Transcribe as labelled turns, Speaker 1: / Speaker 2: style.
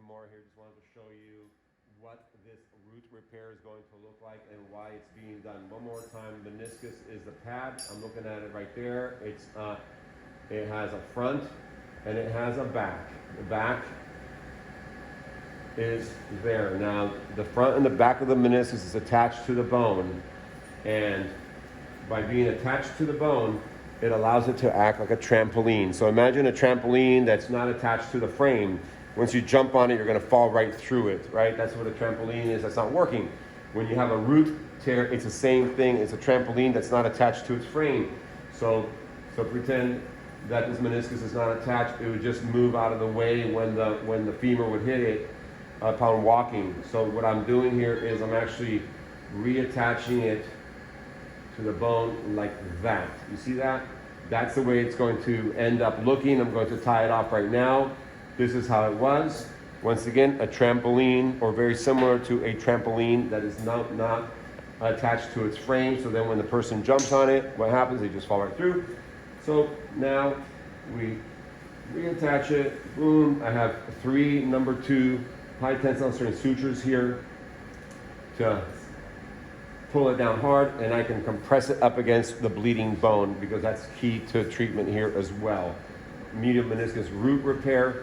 Speaker 1: Mora here. Just wanted to show you what this root repair is going to look like and why it's being done. One more time, meniscus is the pad. I'm looking at it right there. It has a front and it has a back. The back is there. Now, the front and the back of the meniscus is attached to the bone, and by being attached to the bone, it allows it to act like a trampoline. So imagine a trampoline that's not attached to the frame. Once you jump on it, you're going to fall right through it, right? That's what a trampoline is. That's not working. When you have a root tear, it's the same thing. It's a trampoline that's not attached to its frame. So pretend that this meniscus is not attached. It would just move out of the way when the femur would hit it upon walking. So what I'm doing here is I'm actually reattaching it to the bone like that. You see that? That's the way it's going to end up looking. I'm going to tie it off right now. This is how it was. Once again, a trampoline, or very similar to a trampoline that is not attached to its frame. So then when the person jumps on it, what happens? They just fall right through. So now we reattach it. Boom. I have 3 number 2 high tensile strength sutures here to pull it down hard, and I can compress it up against the bleeding bone because that's key to treatment here as well. Medial meniscus root repair.